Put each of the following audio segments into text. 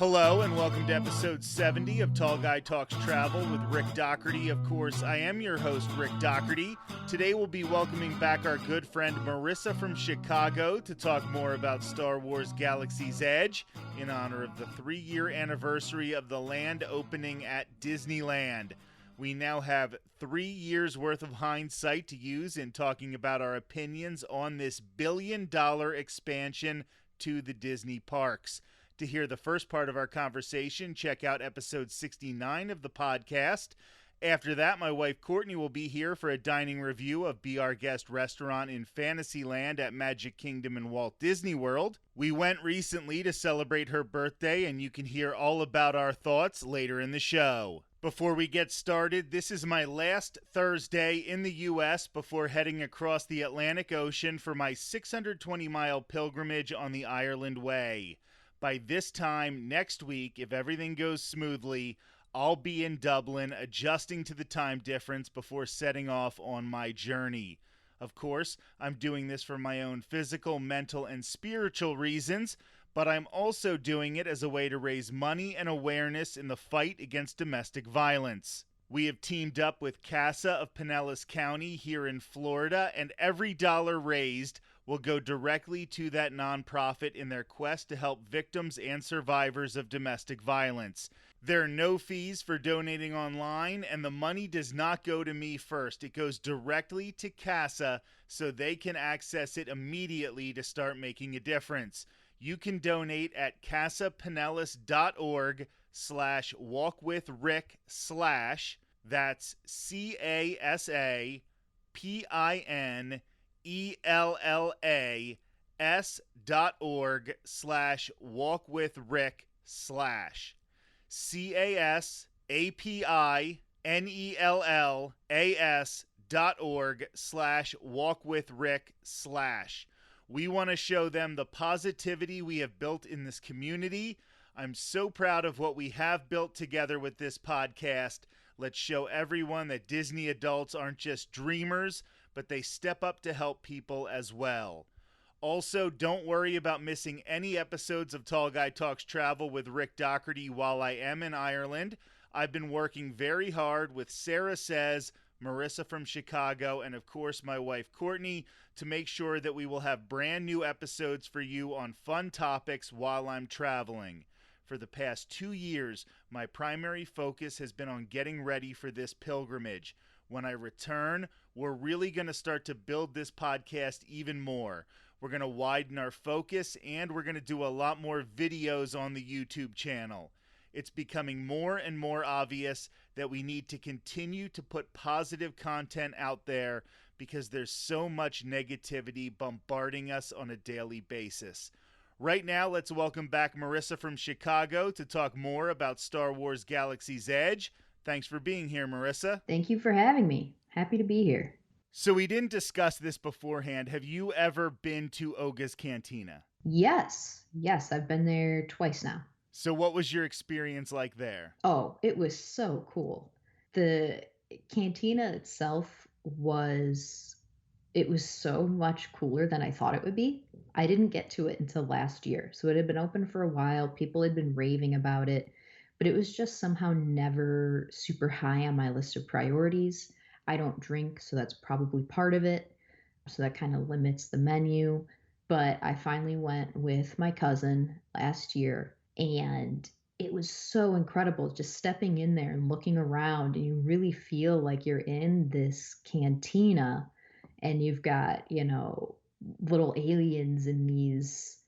Hello and welcome to episode 70 of Tall Guy Talks Travel with Rick Doherty. Of course, I am your host, Rick Doherty. Today we'll be welcoming back our good friend Marissa from Chicago to talk more about Star Wars Galaxy's Edge in honor of the 3-year anniversary of the land opening at Disneyland. We now have 3 years worth of hindsight to use in talking about our opinions on this billion-dollar expansion to the Disney parks. To hear the first part of our conversation, check out episode 69 of the podcast. After that, my wife Courtney will be here for a dining review of Be Our Guest restaurant in Fantasyland at Magic Kingdom and Walt Disney World. We went recently to celebrate her birthday, and you can hear all about our thoughts later in the show. Before we get started, this is my last Thursday in the U.S. before heading across the Atlantic Ocean for my 620-mile pilgrimage on the Ireland Way. By this time next week, if everything goes smoothly, I'll be in Dublin adjusting to the time difference before setting off on my journey. Of course, I'm doing this for my own physical, mental, and spiritual reasons, but I'm also doing it as a way to raise money and awareness in the fight against domestic violence. We have teamed up with CASA of Pinellas County here in Florida, and every dollar raised will go directly to that nonprofit in their quest to help victims and survivors of domestic violence. There are no fees for donating online, and the money does not go to me first. It goes directly to CASA so they can access it immediately to start making a difference. You can donate at casapinellas.org/walkwithrick/ that's CASAPINELLAS.org/walkwithrick/ CASAPINELLAS.org/walkwithrick/. We want to show them the positivity we have built in this community. I'm so proud of what we have built together with this podcast. Let's show everyone that Disney adults aren't just dreamers, but they step up to help people as well. Also, don't worry about missing any episodes of Tall Guy Talks Travel with Rick Doherty while I am in Ireland. I've been working very hard with Sarah Says, Marissa from Chicago, and of course my wife Courtney to make sure that we will have brand new episodes for you on fun topics while I'm traveling. For the past 2 years, my primary focus has been on getting ready for this pilgrimage. When I return, we're really going to start to build this podcast even more. We're going to widen our focus, and we're going to do a lot more videos on the YouTube channel. It's becoming more and more obvious that we need to continue to put positive content out there because there's so much negativity bombarding us on a daily basis. Right now, let's welcome back Marissa from Chicago to talk more about Star Wars Galaxy's Edge. Thanks for being here, Marissa. Thank you for having me. Happy to be here. So we didn't discuss this beforehand. Have you ever been to Oga's Cantina? Yes, I've been there twice now. So what was your experience like there? Oh, it was so cool. The cantina itself was so much cooler than I thought it would be. I didn't get to it until last year. So it had been open for a while. People had been raving about it, but it was just somehow never super high on my list of priorities. I don't drink, so that's probably part of it. So that kind of limits the menu. But I finally went with my cousin last year, and it was so incredible just stepping in there and looking around, and you really feel like you're in this cantina and you've got, little aliens in these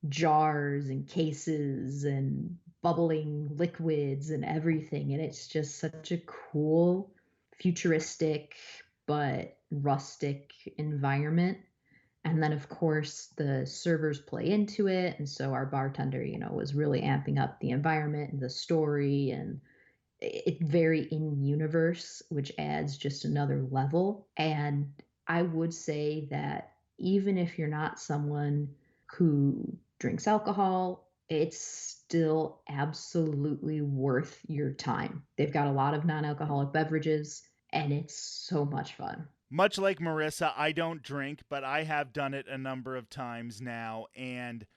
jars and cases and bubbling liquids and everything. And it's just such a cool, futuristic, but rustic environment. And then, of course, the servers play into it. And so our bartender, was really amping up the environment and the story. And it's very in-universe, which adds just another level. And I would say that even if you're not someone who drinks alcohol, it's still absolutely worth your time. They've got a lot of non-alcoholic beverages, and it's so much fun. Much like Marissa, I don't drink, but I have done it a number of times now, and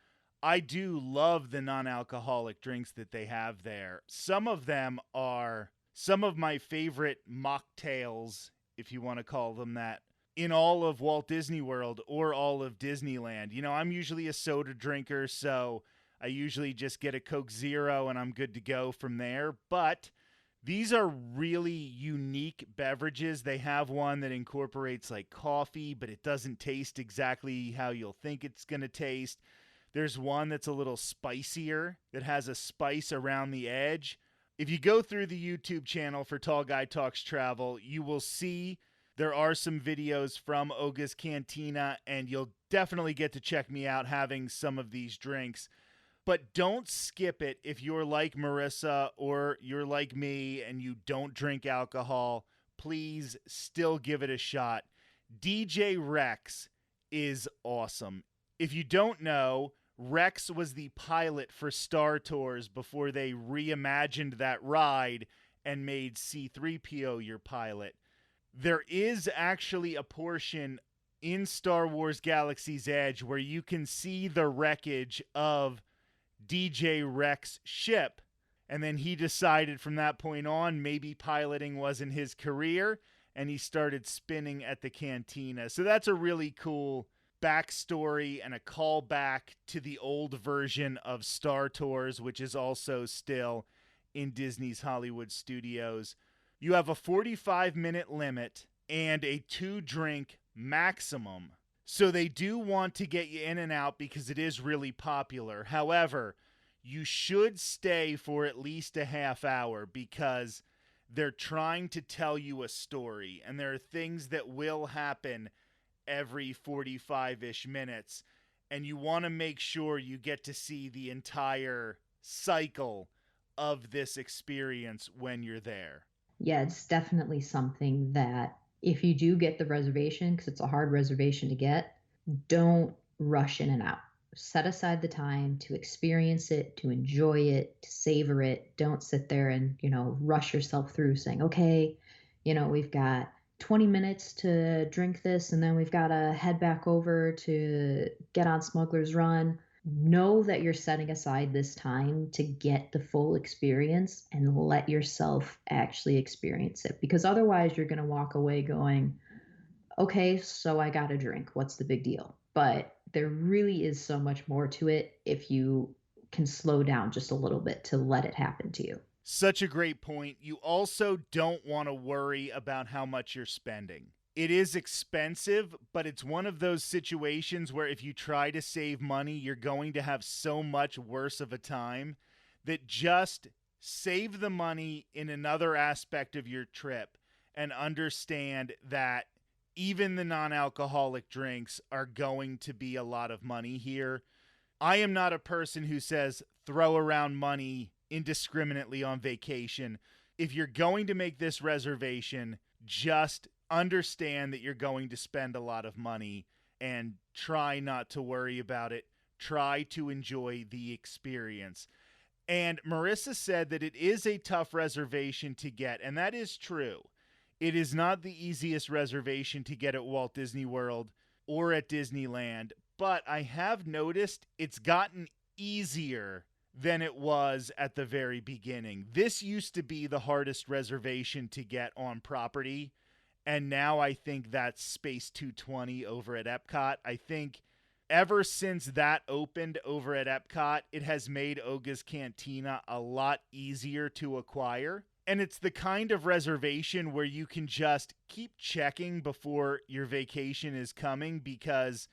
I do love the non-alcoholic drinks that they have there. Some of them are some of my favorite mocktails, if you want to call them that, in all of Walt Disney World or all of Disneyland. You know, I'm usually a soda drinker, so I usually just get a Coke Zero and I'm good to go from there. But these are really unique beverages. They have one that incorporates like coffee, but it doesn't taste exactly how you'll think it's going to taste. There's one that's a little spicier that has a spice around the edge. If you go through the YouTube channel for Tall Guy Talks Travel, you will see there are some videos from Oga's Cantina, and you'll definitely get to check me out having some of these drinks. But don't skip it if you're like Marissa or you're like me and you don't drink alcohol. Please still give it a shot. DJ Rex is awesome. If you don't know, Rex was the pilot for Star Tours before they reimagined that ride and made C3PO your pilot. There is actually a portion in Star Wars Galaxy's Edge where you can see the wreckage of DJ Rex's ship. And then he decided from that point on, maybe piloting wasn't his career, and he started spinning at the Cantina. So that's a really cool backstory and a callback to the old version of Star Tours, which is also still in Disney's Hollywood Studios. You have a 45-minute limit and a 2-drink maximum. So they do want to get you in and out because it is really popular. However, you should stay for at least a half hour because they're trying to tell you a story, and there are things that will happen every 45-ish minutes, and you want to make sure you get to see the entire cycle of this experience when you're there. Yeah, it's definitely something that if you do get the reservation, because it's a hard reservation to get, don't rush in and out. Set aside the time to experience it, to enjoy it, to savor it. Don't sit there and, rush yourself through saying, okay, we've got 20 minutes to drink this and then we've got to head back over to get on Smuggler's Run. Know that you're setting aside this time to get the full experience and let yourself actually experience it, because otherwise you're going to walk away going, okay, so I got a drink. What's the big deal? But there really is so much more to it if you can slow down just a little bit to let it happen to you. Such a great point. You also don't want to worry about how much you're spending. It is expensive, but it's one of those situations where if you try to save money, you're going to have so much worse of a time that just save the money in another aspect of your trip and understand that even the non-alcoholic drinks are going to be a lot of money here. I am not a person who says throw around money indiscriminately on vacation. If you're going to make this reservation, just understand that you're going to spend a lot of money and try not to worry about it. Try to enjoy the experience. And Marissa said that it is a tough reservation to get, and that is true. It is not the easiest reservation to get at Walt Disney World or at Disneyland, but I have noticed it's gotten easier than it was at the very beginning. This used to be the hardest reservation to get on property, and now I think that's Space 220 over at Epcot. I think ever since that opened over at Epcot, it has made Oga's Cantina a lot easier to acquire. And it's the kind of reservation where you can just keep checking before your vacation is coming, because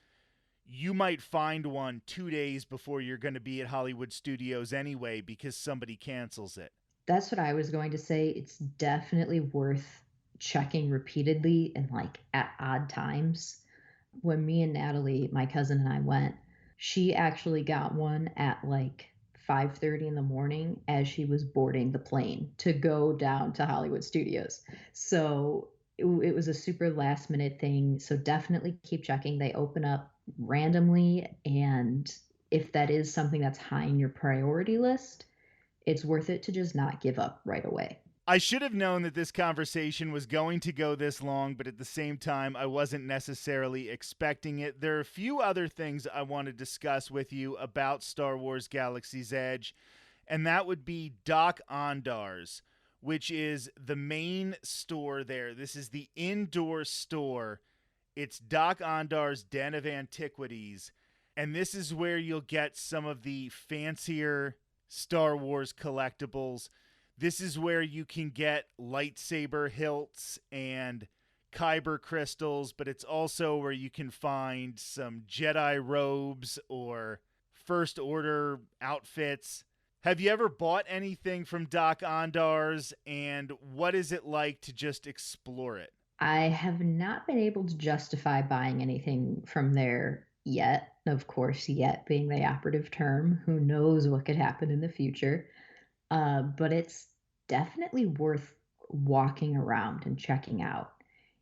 you might find one 2 days before you're going to be at Hollywood Studios anyway because somebody cancels it. That's what I was going to say. It's definitely worth checking repeatedly and at odd times. When me and Natalie, my cousin, and I went, she actually got one at 5:30 in the morning as she was boarding the plane to go down to Hollywood Studios. So it was a super last minute thing. So definitely keep checking. They open up randomly. And if that is something that's high in your priority list, it's worth it to just not give up right away. I should have known that this conversation was going to go this long, but at the same time, I wasn't necessarily expecting it. There are a few other things I want to discuss with you about Star Wars Galaxy's Edge, and that would be Doc Ondar's, which is the main store there. This is the indoor store. It's Doc Ondar's Den of Antiquities, and this is where you'll get some of the fancier Star Wars collectibles. This is where you can get lightsaber hilts and kyber crystals, but it's also where you can find some Jedi robes or First Order outfits. Have you ever bought anything from Doc Ondar's, and what is it like to just explore it? I have not been able to justify buying anything from there yet. Of course, yet being the operative term. Who knows what could happen in the future? But it's definitely worth walking around and checking out.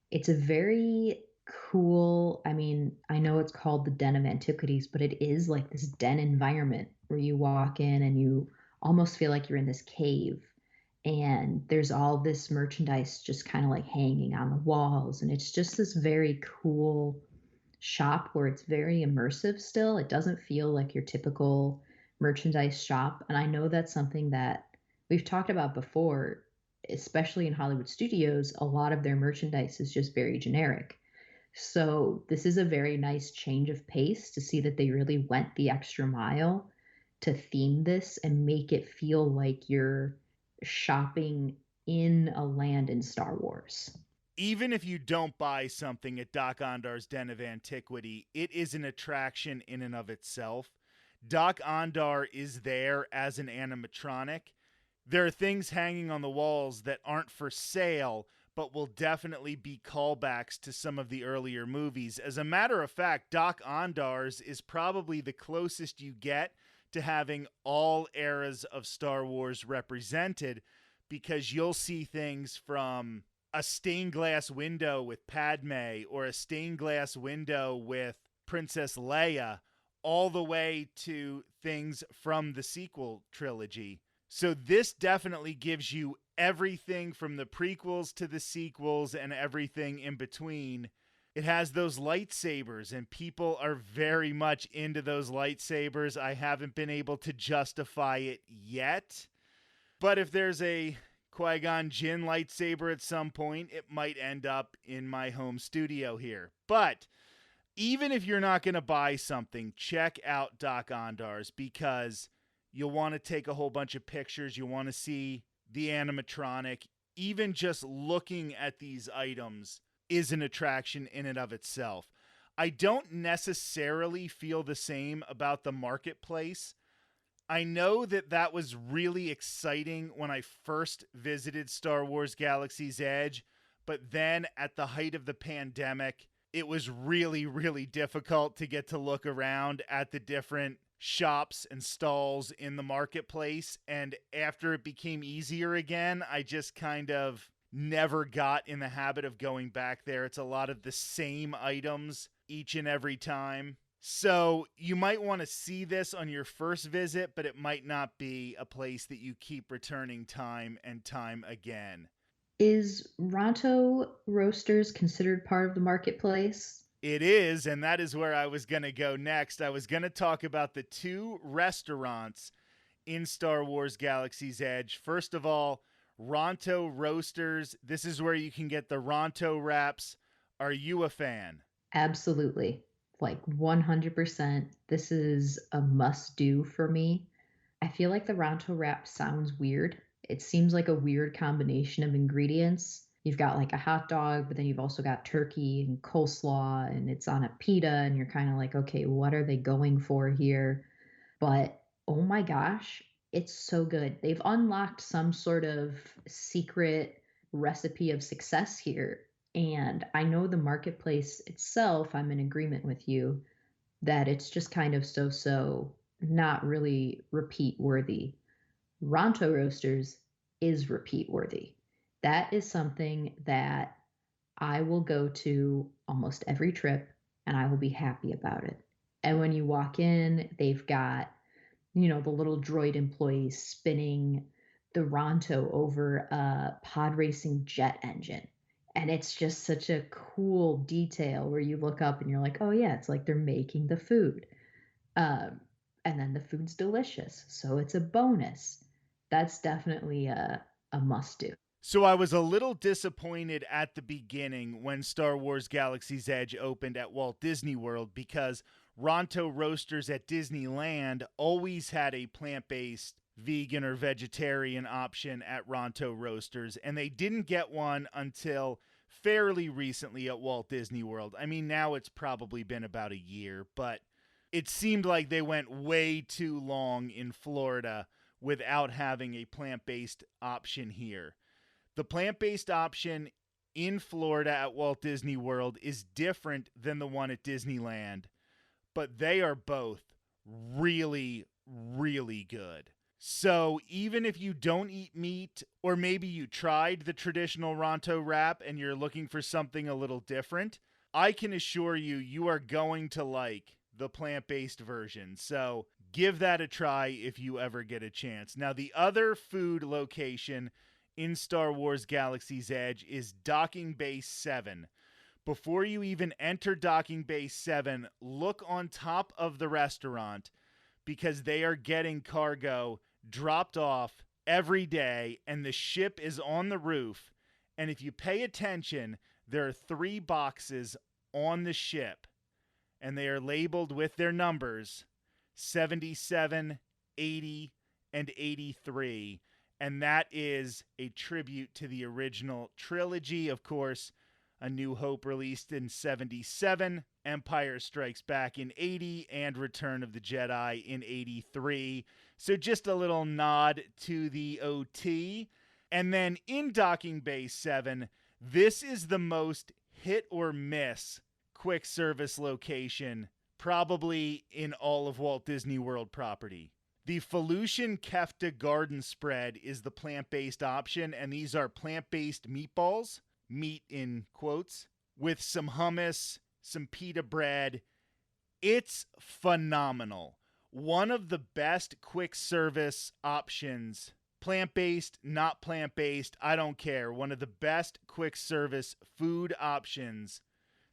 It's a very cool, I mean, I know it's called the Den of Antiquities, but it is like this den environment where you walk in and you almost feel like you're in this cave. And there's all this merchandise just kind of like hanging on the walls. And it's just this very cool shop where it's very immersive still. It doesn't feel like your typical merchandise shop. And I know that's something that we've talked about before, especially in Hollywood studios. A lot of their merchandise is just very generic. So this is a very nice change of pace to see that they really went the extra mile to theme this and make it feel like you're shopping in a land in Star Wars. Even if you don't buy something at Doc Ondar's Den of Antiquity, it is an attraction in and of itself. Doc Ondar is there as an animatronic. There are things hanging on the walls that aren't for sale, but will definitely be callbacks to some of the earlier movies. As a matter of fact, Doc Ondar's is probably the closest you get to having all eras of Star Wars represented, because you'll see things from a stained glass window with Padme or a stained glass window with Princess Leia, all the way to things from the sequel trilogy. So this definitely gives you everything from the prequels to the sequels and everything in between. It has those lightsabers, and people are very much into those lightsabers. I haven't been able to justify it yet, but if there's a Qui-Gon Jinn lightsaber at some point, it might end up in my home studio here. But even if you're not going to buy something, check out Doc Ondar's, because you'll want to take a whole bunch of pictures. You want to see the animatronic. Even just looking at these items is an attraction in and of itself. I don't necessarily feel the same about the marketplace. I know that that was really exciting when I first visited Star Wars Galaxy's Edge, but then at the height of the pandemic, it was really, really difficult to get to look around at the different shops and stalls in the marketplace. And after it became easier again, I just kind of never got in the habit of going back there. It's a lot of the same items each and every time. So you might want to see this on your first visit, but it might not be a place that you keep returning time and time again. Is Ronto Roasters considered part of the marketplace? It is, and that is where I was going to go next. I was going to talk about the two restaurants in Star Wars Galaxy's Edge. First of all, Ronto Roasters. This is where you can get the Ronto wraps. Are you a fan? Absolutely. Like 100%. This is a must do for me. I feel like the Ronto wrap sounds weird. It seems like a weird combination of ingredients. You've got like a hot dog, but then you've also got turkey and coleslaw, and it's on a pita, and you're kind of like, okay, what are they going for here? But oh my gosh, it's so good. They've unlocked some sort of secret recipe of success here. And I know the marketplace itself, I'm in agreement with you that it's just kind of so so, not really repeat worthy. Ronto Roasters is repeat worthy. That is something that I will go to almost every trip and I will be happy about it. And when you walk in, they've got, the little droid employees spinning the Ronto over a pod racing jet engine. And it's just such a cool detail where you look up and you're like, oh, yeah, it's like they're making the food. Um, and then the food's delicious. So it's a bonus. That's definitely a must do. So I was a little disappointed at the beginning when Star Wars Galaxy's Edge opened at Walt Disney World because Ronto Roasters at Disneyland always had a plant-based vegan or vegetarian option at Ronto Roasters, and they didn't get one until fairly recently at Walt Disney World. I mean, now it's probably been about a year, but it seemed like they went way too long in Florida without having a plant-based option here. The plant based option in Florida at Walt Disney World is different than the one at Disneyland, but they are both really, really good. So even if you don't eat meat, or maybe you tried the traditional Ronto wrap and you're looking for something a little different, I can assure you, you are going to like the plant based version. So give that a try if you ever get a chance. Now, the other food location in Star Wars Galaxy's Edge is Docking Bay 7. Before you even enter Docking Bay 7, look on top of the restaurant because they are getting cargo dropped off every day and the ship is on the roof. And if you pay attention, there are 3 boxes on the ship and they are labeled with their numbers 77, 80, and 83. And that is a tribute to the original trilogy. Of course, A New Hope released in 77, Empire Strikes Back in 80, and Return of the Jedi in 83. So just a little nod to the OT. And then in Docking Bay 7, this is the most hit or miss quick service location probably in all of Walt Disney World property. The Felucian Kefta Garden Spread is the plant-based option, and these are plant-based meatballs, meat in quotes, with some hummus, some pita bread. It's phenomenal. One of the best quick service options, plant-based, not plant-based, I don't care. One of the best quick service food options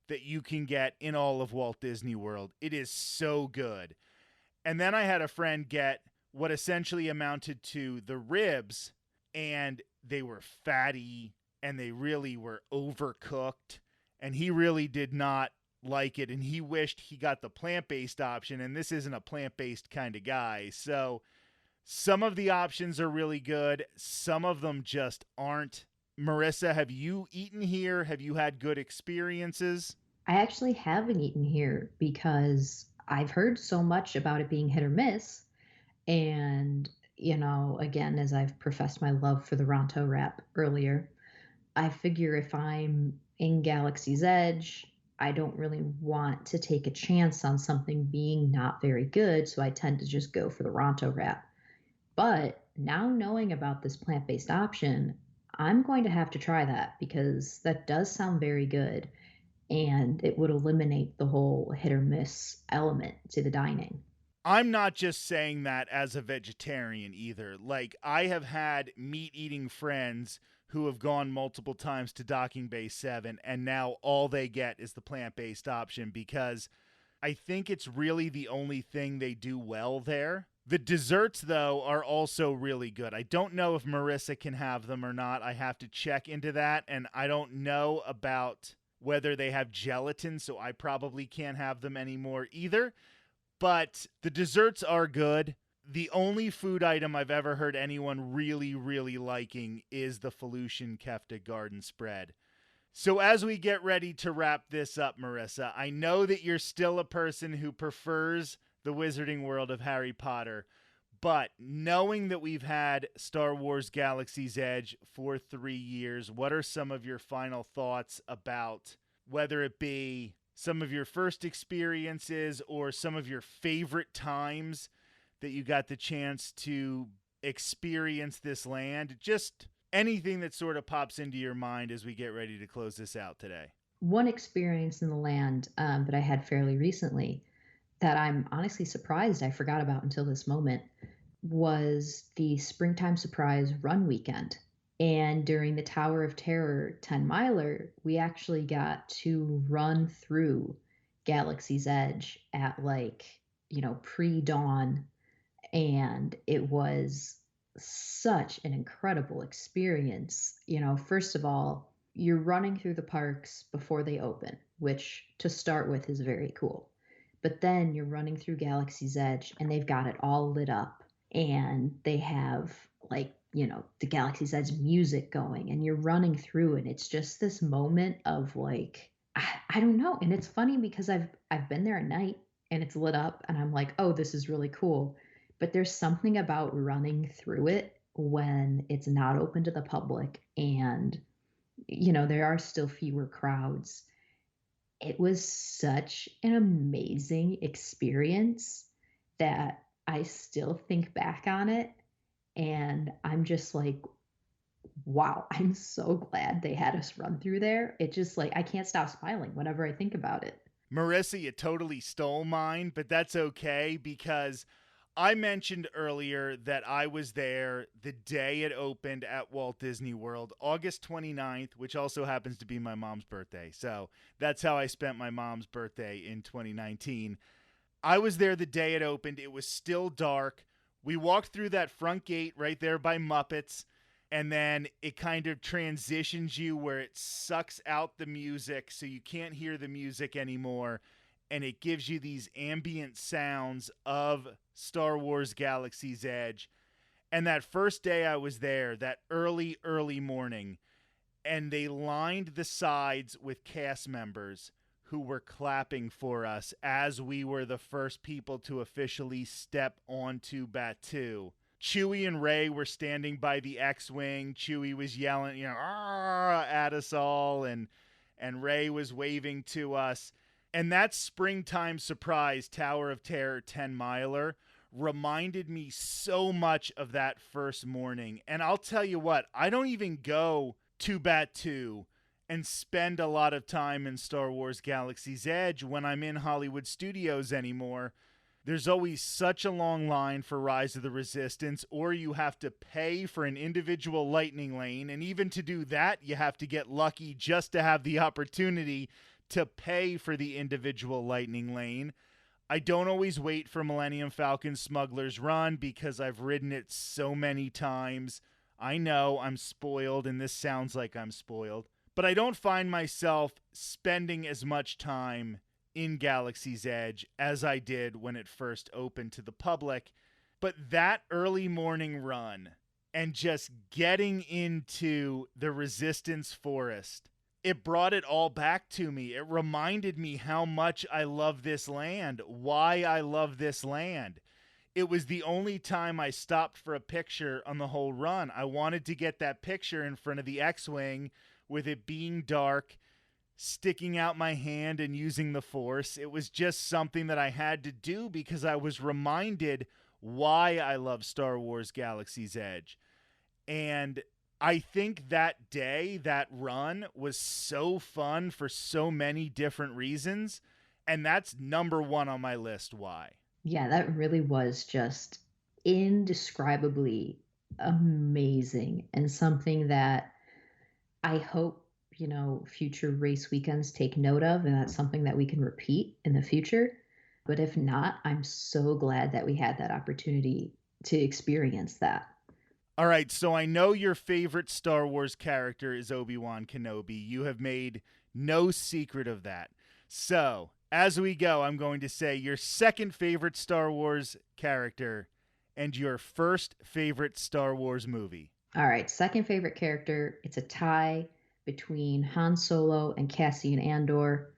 that you can get in all of Walt Disney World. It is so good. And then I had a friend get what essentially amounted to the ribs, and they were fatty and they really were overcooked. And he really did not like it. And he wished he got the plant-based option. And this isn't a plant-based kind of guy. So some of the options are really good. Some of them just aren't. Marissa, have you eaten here? Have you had good experiences? I actually haven't eaten here because I've heard so much about it being hit or miss. And, again, as I've professed my love for the Ronto wrap earlier, I figure if I'm in Galaxy's Edge, I don't really want to take a chance on something being not very good, so I tend to just go for the Ronto wrap. But now knowing about this plant based option, I'm going to have to try that because that does sound very good and it would eliminate the whole hit or miss element to the dining. I'm not just saying that as a vegetarian either. Like, I have had meat eating friends who have gone multiple times to Docking Bay 7, and now all they get is the plant based option because I think it's really the only thing they do well there. The desserts, though, are also really good. I don't know if Marissa can have them or not. I have to check into that, and I don't know about whether they have gelatin, so I probably can't have them anymore either. But the desserts are good. The only food item I've ever heard anyone really, really liking is the Felucian Kefta Garden Spread. So as we get ready to wrap this up, Marissa, I know that you're still a person who prefers the Wizarding World of Harry Potter, but knowing that we've had Star Wars Galaxy's Edge for 3 years, what are some of your final thoughts about whether it be some of your first experiences or some of your favorite times that you got the chance to experience this land? Just anything that sort of pops into your mind as we get ready to close this out today. One experience in the land that I had fairly recently that I'm honestly surprised I forgot about until this moment was the Springtime Surprise Run weekend. And during the Tower of Terror 10 miler, we actually got to run through Galaxy's Edge at pre dawn. And it was such an incredible experience. First of all, you're running through the parks before they open, which to start with is very cool. But then you're running through Galaxy's Edge and they've got it all lit up and they have the Galaxy's Edge music going and you're running through and it's just this moment of I don't know. And it's funny because I've been there at night and it's lit up and I'm like, oh, this is really cool. But there's something about running through it when it's not open to the public and there are still fewer crowds. It was such an amazing experience that I still think back on it and I'm just like, wow, I'm so glad they had us run through there. It just I can't stop smiling whenever I think about it. Marissa, you totally stole mine, but that's okay because I mentioned earlier that I was there the day it opened at Walt Disney World, August 29th, which also happens to be my mom's birthday. So that's how I spent my mom's birthday in 2019. I was there the day it opened. It was still dark. We walked through that front gate right there by Muppets, and then it kind of transitions you where it sucks out the music so you can't hear the music anymore, and it gives you these ambient sounds of Star Wars Galaxy's Edge. And that first day I was there, that early morning, and they lined the sides with cast members who were clapping for us as we were the first people to officially step onto Batuu. Chewie and Rey were standing by the X-Wing. Chewie was yelling, at us all, and Rey was waving to us. And that Springtime Surprise Tower of Terror 10 miler reminded me so much of that first morning. And I'll tell you what, I don't even go to Batuu and spend a lot of time in Star Wars Galaxy's Edge when I'm in Hollywood Studios anymore. There's always such a long line for Rise of the Resistance, or you have to pay for an individual lightning lane, and even to do that, you have to get lucky just to have the opportunity to pay for the individual lightning lane. I don't always wait for Millennium Falcon Smuggler's Run because I've ridden it so many times. I know I'm spoiled, and this sounds like I'm spoiled. But I don't find myself spending as much time in Galaxy's Edge as I did when it first opened to the public. But that early morning run and just getting into the Resistance Forest, it brought it all back to me. It reminded me how much I love this land, why I love this land. It was the only time I stopped for a picture on the whole run. I wanted to get that picture in front of the X-Wing with it being dark, sticking out my hand and using the Force. It was just something that I had to do because I was reminded why I love Star Wars Galaxy's Edge. And I think that day, that run was so fun for so many different reasons. And that's number one on my list. Why? Yeah, that really was just indescribably amazing and something that I hope, future race weekends take note of, and that's something that we can repeat in the future. But if not, I'm so glad that we had that opportunity to experience that. All right, so I know your favorite Star Wars character is Obi-Wan Kenobi. You have made no secret of that. So, as we go, I'm going to say your second favorite Star Wars character and your first favorite Star Wars movie. All right, second favorite character. It's a tie between Han Solo and Cassian Andor.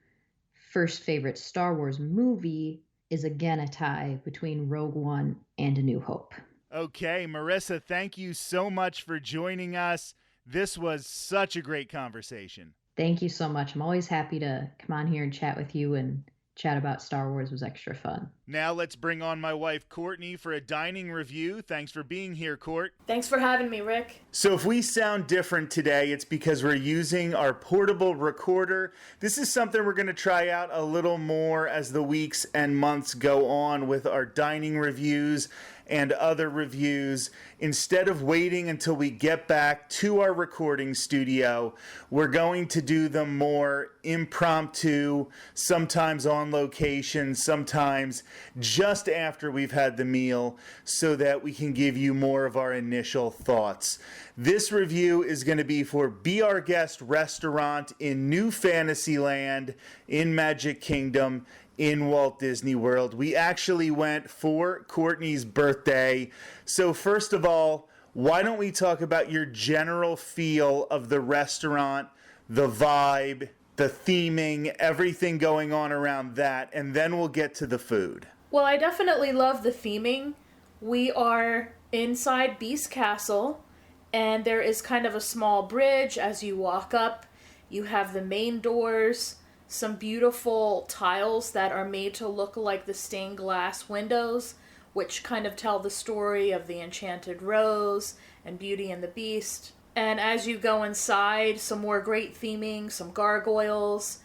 First favorite Star Wars movie is again a tie between Rogue One and A New Hope. Okay, Marissa, thank you so much for joining us. This was such a great conversation. Thank you so much. I'm always happy to come on here and chat with you, and chat about Star Wars was extra fun. Now let's bring on my wife, Courtney, for a dining review. Thanks for being here, Court. Thanks for having me, Rick. So if we sound different today, it's because we're using our portable recorder. This is something we're going to try out a little more as the weeks and months go on with our dining reviews. and other reviews. Instead of waiting until we get back to our recording studio, we're going to do them more impromptu, sometimes on location, sometimes just after we've had the meal, so that we can give you more of our initial thoughts. This review is going to be for Be Our Guest Restaurant in New Fantasyland in Magic Kingdom in Walt Disney World. We actually went for Courtney's birthday. So first of all, why don't we talk about your general feel of the restaurant, the vibe, the theming, everything going on around that, and then we'll get to the food. Well, I definitely love the theming. We are inside Beast Castle, and there is kind of a small bridge as you walk up. You have the main doors, some beautiful tiles that are made to look like the stained glass windows, which kind of tell the story of the Enchanted Rose and Beauty and the Beast. And as you go inside, some more great theming, some gargoyles.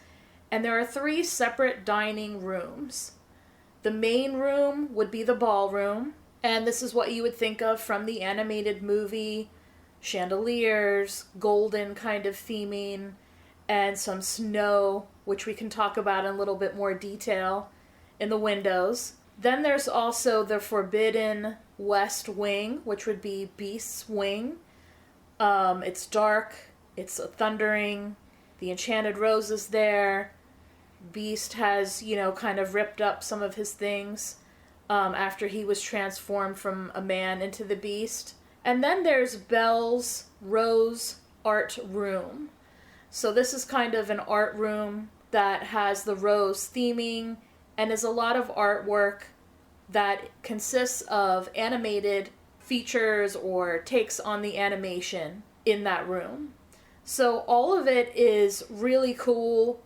And there are 3 separate dining rooms. The main room would be the ballroom, and this is what you would think of from the animated movie. Chandeliers, golden kind of theming, and some snow, which we can talk about in a little bit more detail, in the windows. Then there's also the Forbidden West Wing, which would be Beast's Wing. It's dark, it's thundering, the Enchanted Rose is there. Beast has, kind of ripped up some of his things after he was transformed from a man into the Beast. And then there's Belle's Rose Art Room. So this is kind of an art room that has the rose theming and is a lot of artwork that consists of animated features or takes on the animation in that room. So all of it is really cool.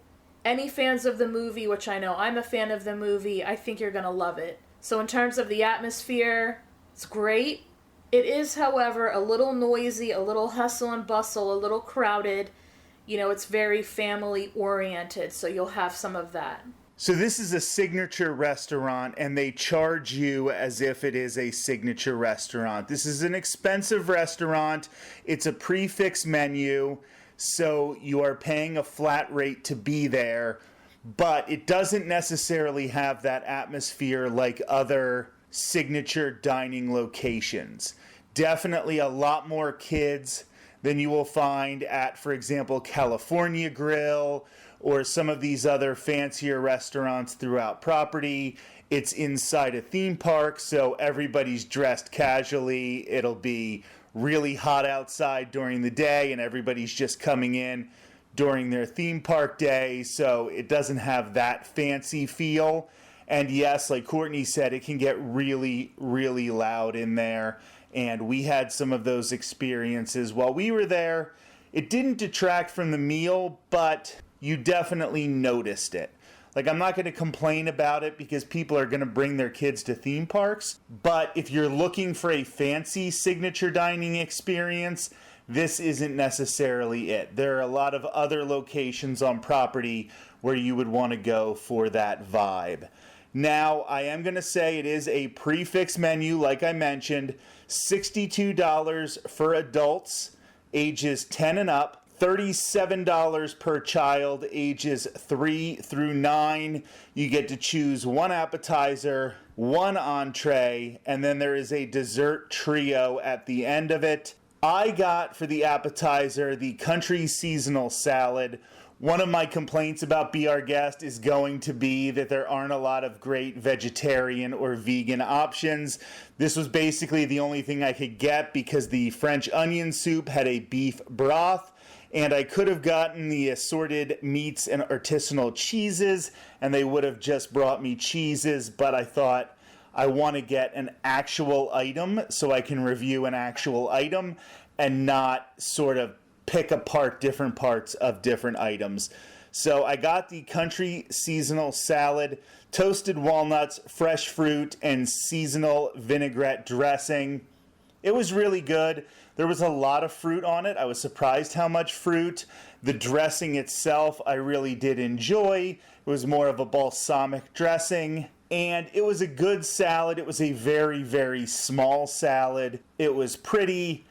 Any fans of the movie, which I know I'm a fan of the movie, I think you're going to love it. So in terms of the atmosphere, it's great. It is, however, a little noisy, a little hustle and bustle, a little crowded. It's very family-oriented, so you'll have some of that. So this is a signature restaurant, and they charge you as if it is a signature restaurant. This is an expensive restaurant. It's a prix menu, so you are paying a flat rate to be there, but it doesn't necessarily have that atmosphere like other signature dining locations. Definitely a lot more kids than you will find at, for example, California Grill or some of these other fancier restaurants throughout property. It's inside a theme park, so everybody's dressed casually. It'll be really hot outside during the day, and everybody's just coming in during their theme park day, so it doesn't have that fancy feel. And yes, like Courtney said, it can get really, really loud in there. And we had some of those experiences while we were there. It didn't detract from the meal, but you definitely noticed it. Like, I'm not going to complain about it because people are going to bring their kids to theme parks. But if you're looking for a fancy signature dining experience, this isn't necessarily it. There are a lot of other locations on property where you would want to go for that vibe. Now, I am going to say it is a prix menu, like I mentioned, $62 for adults, ages 10 and up, $37 per child, ages 3 through 9. You get to choose one appetizer, one entree, and then there is a dessert trio at the end of it. I got for the appetizer the country seasonal salad. One of my complaints about Be Our Guest is going to be that there aren't a lot of great vegetarian or vegan options. This was basically the only thing I could get because the French onion soup had a beef broth, and I could have gotten the assorted meats and artisanal cheeses, and they would have just brought me cheeses, but I thought I want to get an actual item so I can review an actual item and not sort of pick apart different parts of different items. So I got the country seasonal salad, toasted walnuts, fresh fruit, and seasonal vinaigrette dressing. It was really good. There was a lot of fruit on it. I was surprised how much fruit. The dressing itself I really did enjoy. It was more of a balsamic dressing. And it was a good salad. It was a very, very small salad. It was pretty,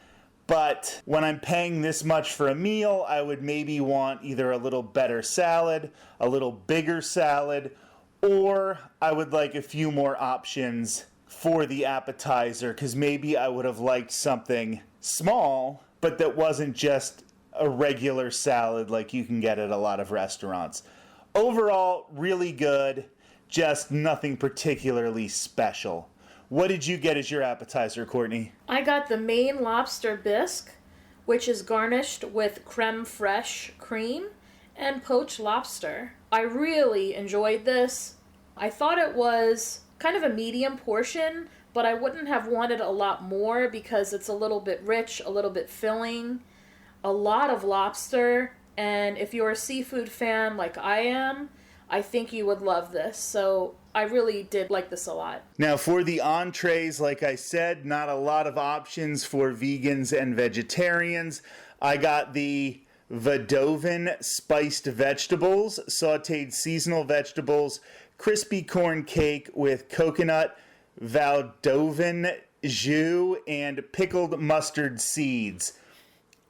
but when I'm paying this much for a meal, I would maybe want either a little better salad, a little bigger salad, or I would like a few more options for the appetizer, because maybe I would have liked something small, but that wasn't just a regular salad like you can get at a lot of restaurants. Overall, really good, just nothing particularly special. What did you get as your appetizer, Courtney? I got the Maine lobster bisque, which is garnished with creme fraiche cream and poached lobster. I really enjoyed this. I thought it was kind of a medium portion, but I wouldn't have wanted a lot more because it's a little bit rich, a little bit filling, a lot of lobster, and if you're a seafood fan like I am, I think you would love this. So I really did like this a lot. Now for the entrees, like I said, not a lot of options for vegans and vegetarians. I got the Vadovin spiced vegetables, sauteed seasonal vegetables, crispy corn cake with coconut, Vadovin jus, and pickled mustard seeds.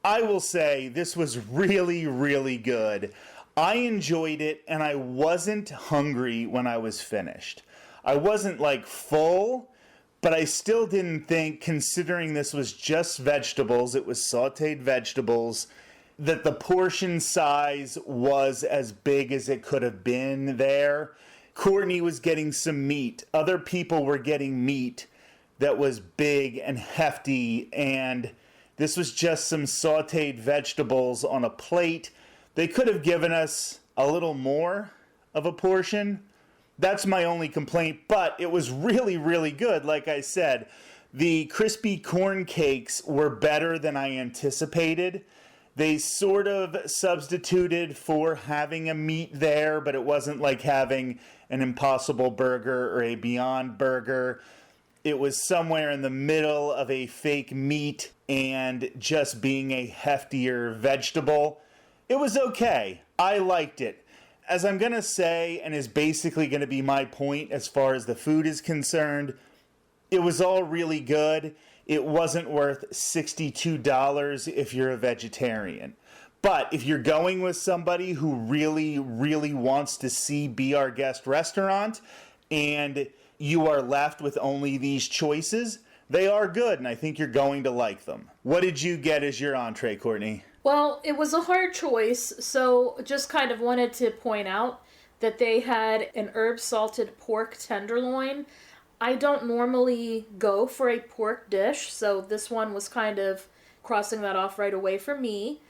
I will say this was really, really good. I enjoyed it, and I wasn't hungry when I was finished. I wasn't like full, but I still didn't think, considering this was just vegetables, it was sauteed vegetables, that the portion size was as big as it could have been there. Courtney was getting some meat. Other people were getting meat that was big and hefty, and this was just some sauteed vegetables on a plate. They could have given us a little more of a portion. That's my only complaint, but it was really, really good. Like I said, the crispy corn cakes were better than I anticipated. They sort of substituted for having a meat there, but it wasn't like having an Impossible Burger or a Beyond Burger. It was somewhere in the middle of a fake meat and just being a heftier vegetable. It was okay. I liked it. As I'm going to say, and is basically going to be my point as far as the food is concerned, it was all really good. It wasn't worth $62 if you're a vegetarian. But if you're going with somebody who really, really wants to Be Our Guest restaurant, and you are left with only these choices, they are good, and I think you're going to like them. What did you get as your entree, Courtney? Well, it was a hard choice, so just kind of wanted to point out that they had an herb salted pork tenderloin. I don't normally go for a pork dish, so this one was kind of crossing that off right away for me.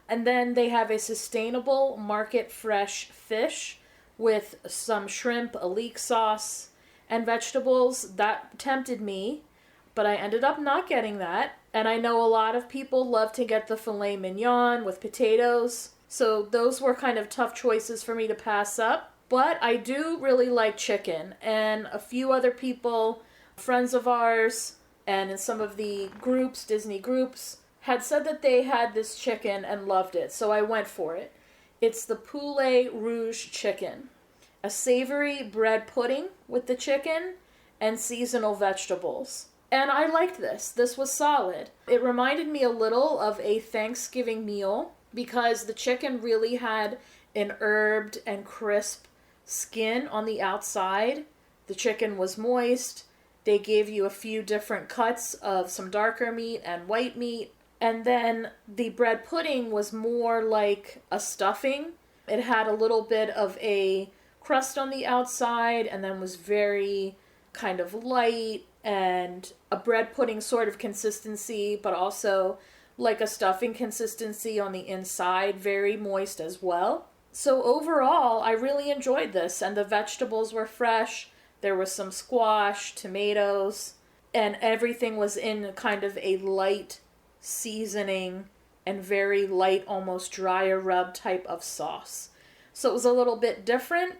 And then they have a sustainable market fresh fish with some shrimp, a leek sauce, and vegetables. That tempted me, but I ended up not getting that. And I know a lot of people love to get the filet mignon with potatoes, so those were kind of tough choices for me to pass up. But I do really like chicken, and a few other people, friends of ours, and in some of the groups, Disney groups, had said that they had this chicken and loved it, so I went for it. It's the Poulet Rouge chicken, a savory bread pudding with the chicken and seasonal vegetables. And I liked this. This was solid. It reminded me a little of a Thanksgiving meal because the chicken really had an herbed and crisp skin on the outside. The chicken was moist. They gave you a few different cuts of some darker meat and white meat. And then the bread pudding was more like a stuffing. It had a little bit of a crust on the outside and then was very kind of light and a bread pudding sort of consistency, but also like a stuffing consistency on the inside, very moist as well. So overall, I really enjoyed this, and the vegetables were fresh. There was some squash, tomatoes, and everything was in kind of a light seasoning and very light, almost dryer rub type of sauce. So it was a little bit different,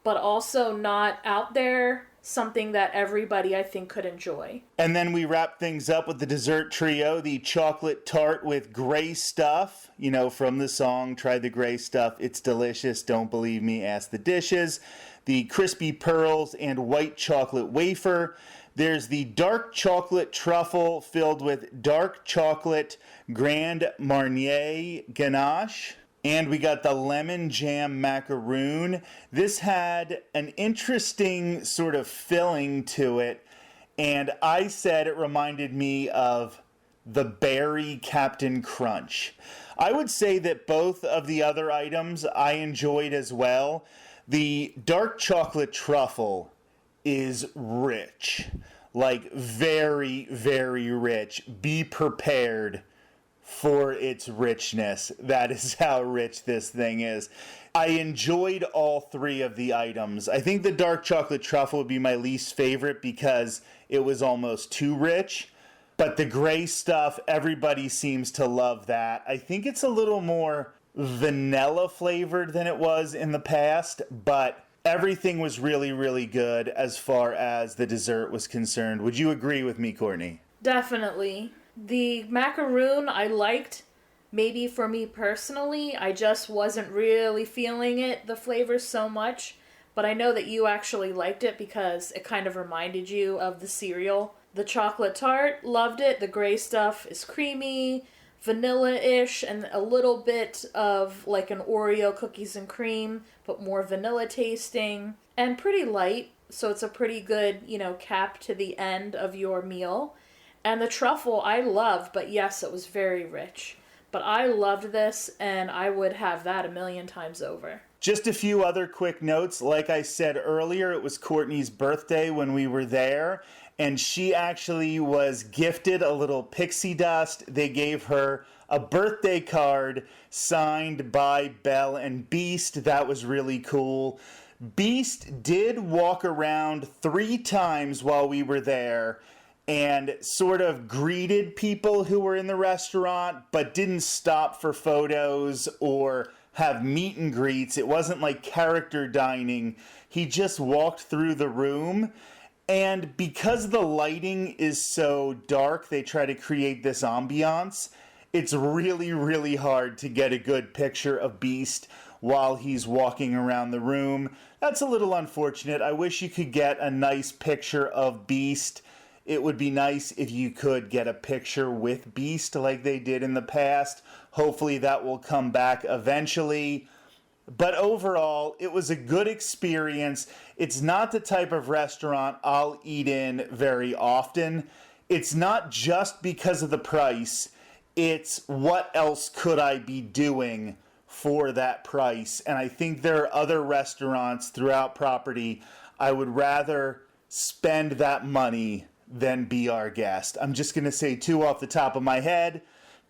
but also not out there, something that everybody, I think, could enjoy. And then we wrap things up with the dessert trio, the chocolate tart with gray stuff, you know, from the song, Try the Gray Stuff, It's Delicious, Don't Believe Me, Ask the Dishes. The crispy pearls and white chocolate wafer. There's the dark chocolate truffle filled with dark chocolate Grand Marnier ganache. And we got the lemon jam macaroon. This had an interesting sort of filling to it. And I said it reminded me of the berry Captain Crunch. I would say that both of the other items I enjoyed as well. The dark chocolate truffle is rich, like very, very rich. Be prepared for its richness. That is how rich this thing is. I enjoyed all three of the items. I think the dark chocolate truffle would be my least favorite because it was almost too rich. But the gray stuff, everybody seems to love that. I think it's a little more vanilla flavored than it was in the past, but everything was really, really good as far as the dessert was concerned. Would you agree with me, Courtney? Definitely. The macaroon I liked. Maybe for me personally, I just wasn't really feeling it, the flavors so much. But I know that you actually liked it because it kind of reminded you of the cereal. The chocolate tart, loved it. The gray stuff is creamy, vanilla-ish, and a little bit of like an Oreo cookies and cream, but more vanilla tasting. And pretty light, so it's a pretty good, cap to the end of your meal. And the truffle I love, but yes, it was very rich. But I loved this, and I would have that a million times over. Just a few other quick notes. Like I said earlier, it was Courtney's birthday when we were there, and she actually was gifted a little pixie dust. They gave her a birthday card signed by Belle and Beast. That was really cool. Beast did walk around 3 times while we were there and sort of greeted people who were in the restaurant, but didn't stop for photos or have meet and greets. It wasn't like character dining. He just walked through the room. And because the lighting is so dark, they try to create this ambiance. It's really, really hard to get a good picture of Beast while he's walking around the room. That's a little unfortunate. I wish you could get a nice picture of Beast. It would be nice if you could get a picture with Beast like they did in the past. Hopefully that will come back eventually. But overall, it was a good experience. It's not the type of restaurant I'll eat in very often. It's not just because of the price. It's what else could I be doing for that price? And I think there are other restaurants throughout property I would rather spend that money than be our guest. I'm just going to say 2 off the top of my head.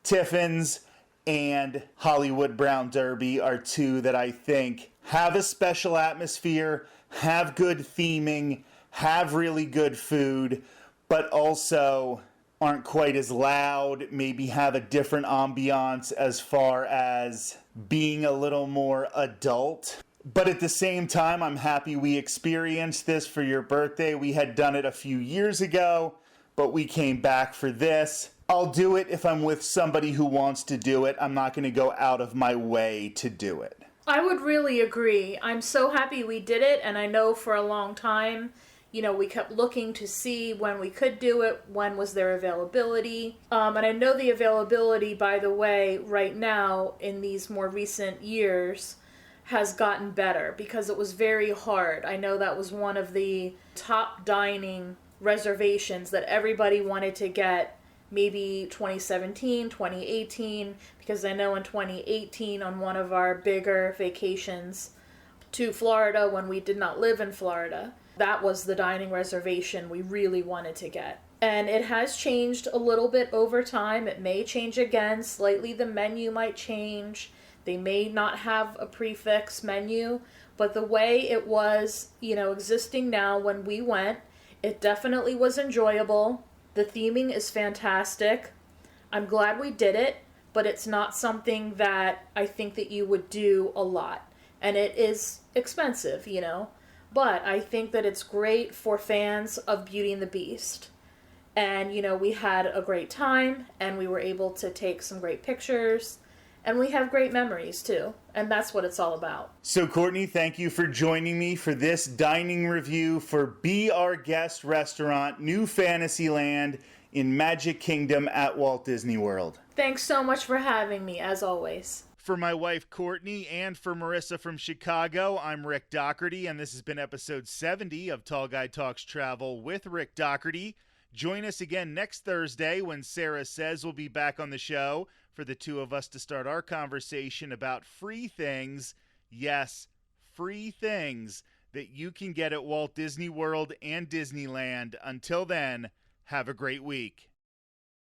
Tiffin's and Hollywood Brown Derby are 2 that I think have a special atmosphere, have good theming, have really good food, but also aren't quite as loud, maybe have a different ambiance as far as being a little more adult. But at the same time, I'm happy we experienced this for your birthday. We had done it a few years ago, but we came back for this. I'll do it if I'm with somebody who wants to do it. I'm not going to go out of my way to do it. I would really agree. I'm so happy we did it, and I know for a long time, we kept looking to see when we could do it, when was their availability. And I know the availability, by the way, right now in these more recent years has gotten better because it was very hard. I know that was one of the top dining reservations that everybody wanted to get, maybe 2017, 2018, because I know in 2018 on one of our bigger vacations to Florida when we did not live in Florida, that was the dining reservation we really wanted to get. And it has changed a little bit over time. It may change again. Slightly the menu might change. They may not have a prefix menu, but the way it was, existing now when we went, it definitely was enjoyable. The theming is fantastic. I'm glad we did it, but it's not something that I think that you would do a lot. And it is expensive, But I think that it's great for fans of Beauty and the Beast. And, we had a great time, and we were able to take some great pictures, and we have great memories, too. And that's what it's all about. So, Courtney, thank you for joining me for this dining review for Be Our Guest Restaurant, New Fantasyland in Magic Kingdom at Walt Disney World. Thanks so much for having me, as always. For my wife, Courtney, and for Marissa from Chicago, I'm Rick Doherty, and this has been episode 70 of Tall Guy Talks Travel with Rick Doherty. Join us again next Thursday when Sarah Says will be back on the show for the two of us to start our conversation about free things, yes, free things that you can get at Walt Disney World and Disneyland. Until then, have a great week.